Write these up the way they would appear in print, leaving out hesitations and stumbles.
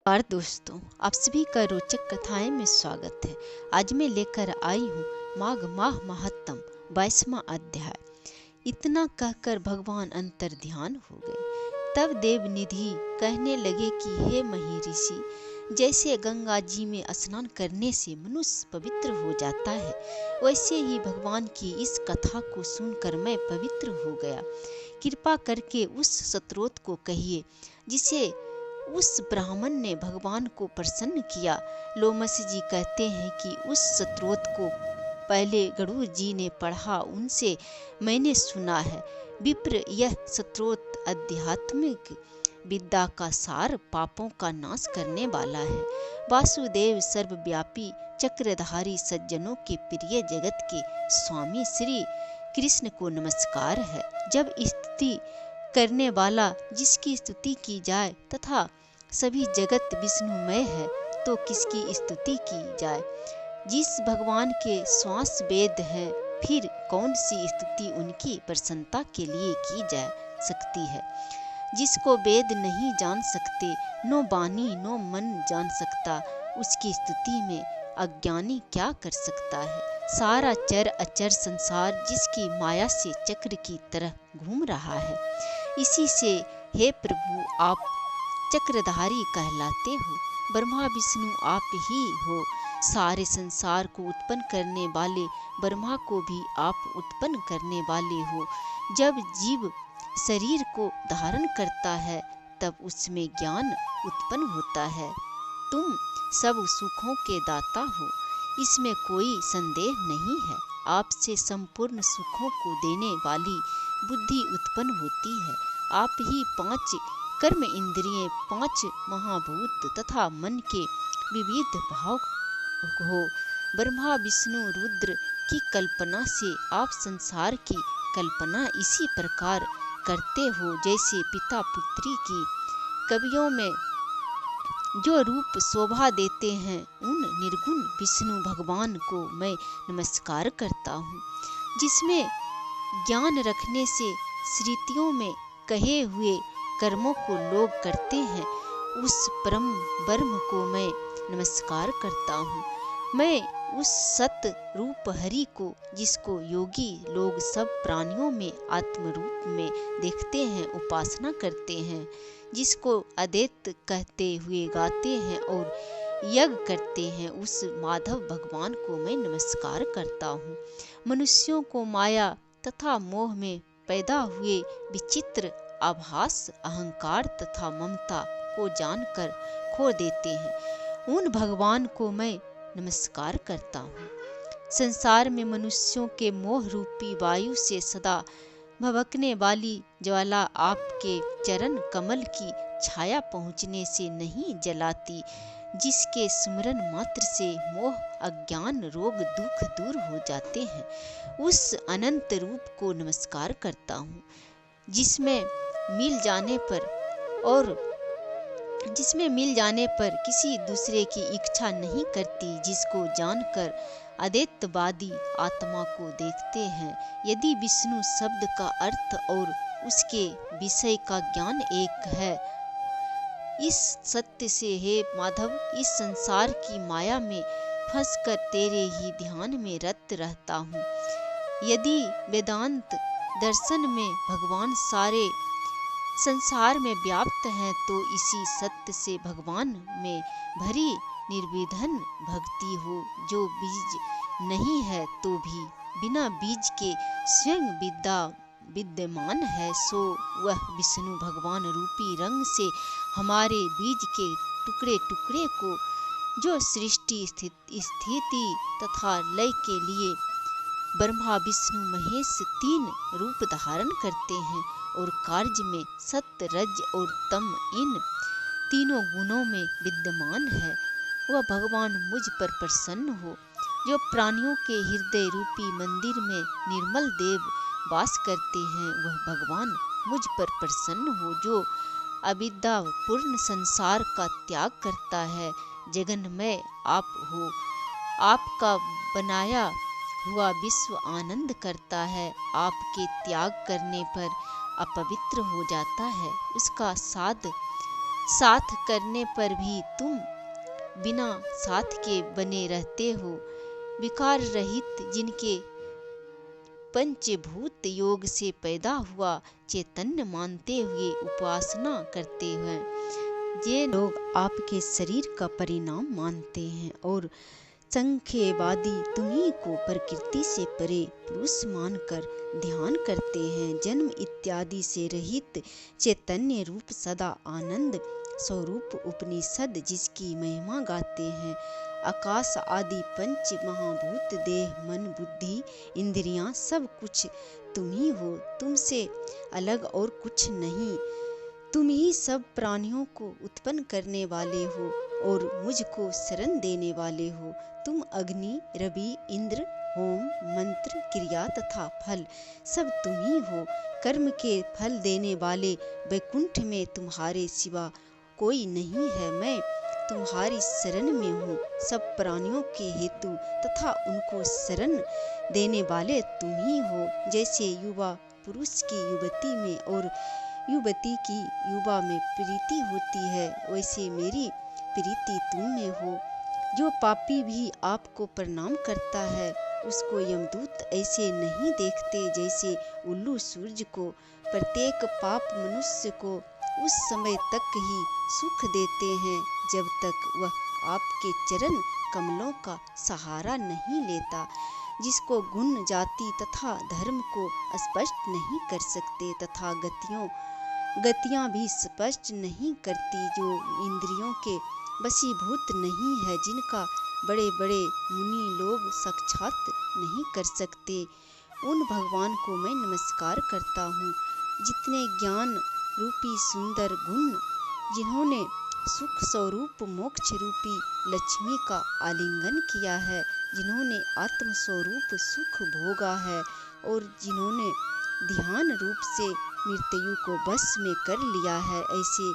और दोस्तों, आप सभी का रोचक कथाएं में स्वागत है। आज मैं लेकर आई हूँ माघ माह महत्तम 22वां अध्याय। इतना कहकर भगवान अंतर ध्यान हो गए। तब देवनिधि कहने लगे कि हे महिषी, जैसे गंगा जी में स्नान करने से मनुष्य पवित्र हो जाता है, वैसे ही भगवान की इस कथा को सुनकर मैं पवित्र हो गया। कृपा करके उस स्रोत को कहिए जिसे उस ब्राह्मण ने भगवान को प्रसन्न किया। लोमस जी कहते हैं कि उस स्रोत को पहले गरुड़ जी ने पढ़ा, उनसे मैंने सुना है। विप्र, यह स्रोत आध्यात्मिक विद्या का सार, पापों का नाश करने वाला है। वासुदेव सर्वव्यापी चक्रधारी सज्जनों के प्रिय जगत के स्वामी श्री कृष्ण को नमस्कार है। जब स्तुति करने वाला जिसकी स्तुति की जाए तथा सभी जगत विष्णुमय है, तो किसकी स्तुति की जाए। जिस भगवान के श्वास वेद है, फिर कौन सी स्तुति उनकी प्रसन्नता के लिए की जा सकती है। जिसको वेद नहीं जान सकते, नो वाणी नो मन जान सकता, उसकी स्तुति में अज्ञानी क्या कर सकता है। सारा चर अचर संसार जिसकी माया से चक्र की तरह घूम रहा है, इसी से हे प्रभु आप चक्रधारी कहलाते हो। ब्रह्मा विष्णु आप ही हो। सारे संसार को उत्पन्न करने वाले ब्रह्मा को भी आप उत्पन्न करने वाले हो। जब जीव शरीर को धारण करता है, तब उसमें ज्ञान उत्पन्न होता है। तुम सब सुखों के दाता हो, इसमें कोई संदेह नहीं है। आपसे संपूर्ण सुखों को देने वाली बुद्धि उत्पन्न होती है। आप ही 5 कर्म इंद्रिय, 5 महाभूत तथा मन के विविध भाव हो। ब्रह्मा विष्णु रुद्र की कल्पना से आप संसार की कल्पना इसी प्रकार करते हो, जैसे पिता पुत्री की। कवियों में जो रूप शोभा देते हैं, उन निर्गुण विष्णु भगवान को मैं नमस्कार करता हूँ। जिसमें ज्ञान रखने से स्मृतियों में कहे हुए कर्मों को लोग करते हैं, उस परम ब्रह्म को मैं नमस्कार करता हूँ। मैं उस सत रूप हरि को, जिसको योगी लोग सब प्राणियों में आत्म रूप में देखते हैं, उपासना करते हैं, जिसको अद्वैत कहते हुए गाते हैं और यज्ञ करते हैं, उस माधव भगवान को मैं नमस्कार करता हूँ। मनुष्यों को माया तथा मोह में पैदा हुए विचित्र आभास, अहंकार तथा ममता को जानकर खो देते हैं, उन भगवान को मैं नमस्कार करता हूँ। संसार में मनुष्यों के मोह रूपी वायु से सदा भभकने वाली ज्वाला आपके चरण कमल की छाया पहुँचने से नहीं जलाती, जिसके स्मरण मात्र से मोह अज्ञान रोग दुख दूर हो जाते हैं, उस अनंत रूप को नमस्कार करता हूँ। जिसमें मिल जाने पर किसी दूसरे की इच्छा नहीं करती, जिसको जानकर अद्वैतवादी आत्मा को देखते हैं। यदि विष्णु शब्द का अर्थ और उसके विषय का ज्ञान एक है, इस सत्य से हे माधव, इस संसार की माया में फंसकर तेरे ही ध्यान में रत रहता हूँ। यदि वेदांत दर्शन में भगवान सारे संसार में व्याप्त हैं, तो इसी सत्य से भगवान में भरी निर्विघ्न भक्ति हो। जो बीज नहीं है तो भी बिना बीज के स्वयं विद्यमान है, सो वह विष्णु भगवान रूपी रंग से हमारे बीज के टुकड़े टुकड़े को, जो सृष्टि स्थिति तथा लय के लिए ब्रह्मा विष्णु महेश 3 रूप धारण करते हैं और कार्य में सत्य रज और तम इन तीनों गुणों में विद्यमान है, वह भगवान मुझ पर प्रसन्न हो। जो प्राणियों के हृदय रूपी मंदिर में निर्मल देव वास करते हैं, वह भगवान मुझ पर प्रसन्न हो। जो अविद्या पूर्ण संसार का त्याग करता है, जगन्मय आप हो। आपका बनाया हुआ विश्व आनंद करता है, आपके त्याग करने पर अपवित्र हो जाता है। उसका साध साथ करने पर भी तुम बिना साथ के बने रहते हो। विकार रहित जिनके पंचभूत योग से पैदा हुआ चैतन्य मानते हुए उपासना करते हैं, ये लोग आपके शरीर का परिणाम मानते हैं और संख्यवादी तुम्ही को प्रकृति से परे पुरुष मानकर ध्यान करते हैं। जन्म इत्यादि से रहित चैतन्य रूप सदा आनंद स्वरूप उपनिषद जिसकी महिमा गाते हैं। आकाश आदि पंच महाभूत देह मन बुद्धि इंद्रियां सब कुछ तुम ही हो, तुमसे अलग और कुछ नहीं। तुम ही सब प्राणियों को उत्पन्न करने वाले हो और मुझको शरण देने वाले हो। तुम अग्नि रवि इंद्र होम मंत्र क्रिया तथा फल सब तुम ही हो। कर्म के फल देने वाले वैकुंठ में तुम्हारे सिवा कोई नहीं है। मैं तुम्हारी शरण में हूँ। सब प्राणियों के हेतु तथा उनको शरण देने वाले तुम ही हो। जैसे युवा पुरुष की युवती में और युवती की युवा में प्रीति होती है, वैसे मेरी प्रीति तुम में हो। जो पापी भी आपको प्रणाम करता है उसको यमदूत ऐसे नहीं देखते जैसे उल्लू सूरज को। प्रत्येक पाप मनुष्य को उस समय तक ही सुख देते हैं जब तक वह आपके चरण कमलों का सहारा नहीं लेता। जिसको गुण जाति तथा धर्म को स्पष्ट नहीं कर सकते तथा गतियां भी स्पष्ट नहीं करती, जो इंद्रियों के वशीभूत नहीं है, जिनका बड़े बड़े मुनि लोग साक्षात नहीं कर सकते, उन भगवान को मैं नमस्कार करता हूँ। जितने ज्ञान रूपी सुंदर गुण, जिन्होंने सुख स्वरूप मोक्ष रूपी लक्ष्मी का आलिंगन किया है, जिन्होंने आत्म स्वरूप सुख भोगा है और जिन्होंने ध्यान रूप से मृत्यु को बस में कर लिया है, ऐसे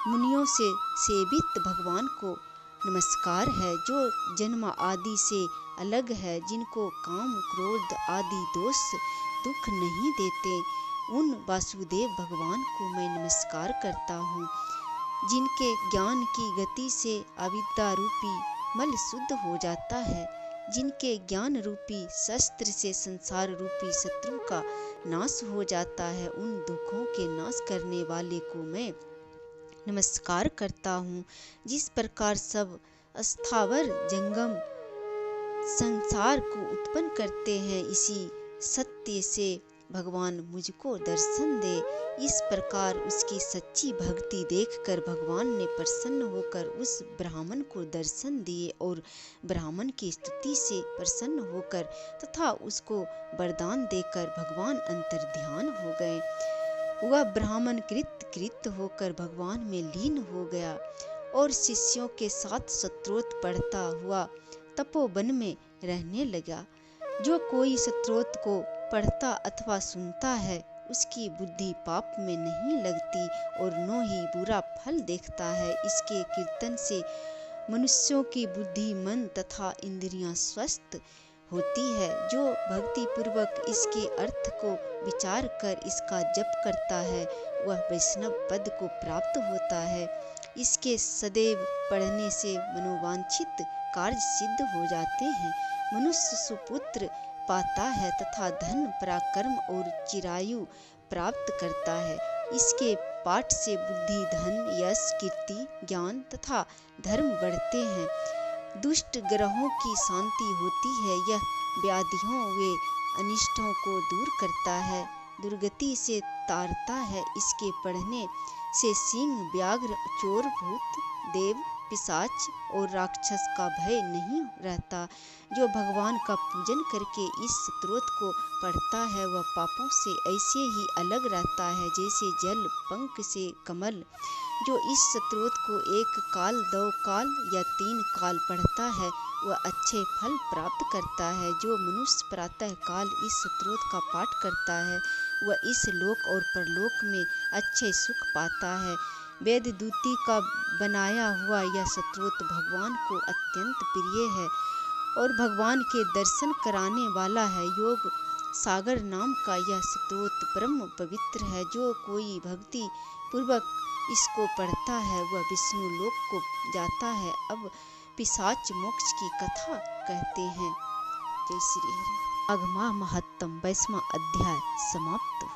मुनियों से सेवित भगवान को नमस्कार है। जो जन्म आदि से अलग है, जिनको काम क्रोध आदि दोष दुख नहीं देते, उन वासुदेव भगवान को मैं नमस्कार करता हूँ। जिनके ज्ञान की गति से अविद्या रूपी मल शुद्ध हो जाता है, जिनके ज्ञान रूपी शस्त्र से संसार रूपी शत्रु का नाश हो जाता है, उन दुखों के नाश करने वाले को मैं नमस्कार करता हूँ। जिस प्रकार सब स्थावर जंगम संसार को उत्पन्न करते हैं, इसी सत्य से भगवान मुझको दर्शन दे। इस प्रकार उसकी सच्ची भक्ति देखकर भगवान ने प्रसन्न होकर उस ब्राह्मण को दर्शन दिए और ब्राह्मण की स्तुति से प्रसन्न होकर तथा उसको वरदान देकर भगवान अंतर्ध्यान हो गए। वह ब्राह्मण कृत होकर भगवान में लीन हो गया और शिष्यों के साथ स्तोत्र पढ़ता हुआ तपोवन में रहने लगा। जो कोई स्तोत्र को पढ़ता अथवा सुनता है, उसकी बुद्धि पाप में नहीं लगती और न ही बुरा फल देखता है। इसके कीर्तन से मनुष्यों की बुद्धि मन तथा इंद्रियां स्वस्थ होती है। जो भक्ति पूर्वक इसके अर्थ को विचार कर इसका जप करता है, वह वैष्णव पद को प्राप्त होता है। इसके सदैव पढ़ने से मनोवांछित कार्य सिद्ध हो जाते हैं। मनुष्य सुपुत्र पाता है तथा धन पराक्रम और चिरायु प्राप्त करता है। इसके पाठ से बुद्धि धन यश कीर्ति ज्ञान तथा धर्म बढ़ते हैं। दुष्ट ग्रहों की शांति होती है। यह व्याधियों व अनिष्टों को दूर करता है, दुर्गति से तारता है। इसके पढ़ने से सिंह व्याघ्र चोर भूत देव पिशाच और राक्षस का भय नहीं रहता। जो भगवान का पूजन करके इस स्तोत्र को पढ़ता है, वह पापों से ऐसे ही अलग रहता है जैसे जल पंख से कमल। जो इस स्तोत्र को एक काल 2 काल या 3 काल पढ़ता है, वह अच्छे फल प्राप्त करता है। जो मनुष्य प्रातः काल इस स्तोत्र का पाठ करता है, वह इस लोक और परलोक में अच्छे सुख पाता है। वेद दूती का बनाया हुआ यह स्तोत्र भगवान को अत्यंत प्रिय है और भगवान के दर्शन कराने वाला है। योग सागर नाम का यह स्तोत्र परम पवित्र है। जो कोई भक्ति पूर्वक इसको पढ़ता है वह विष्णु लोक को जाता है। अब पिशाच मोक्ष की कथा कहते हैं। जय श्री हरि। माघ माह महत्तम 22वां अध्याय समाप्त।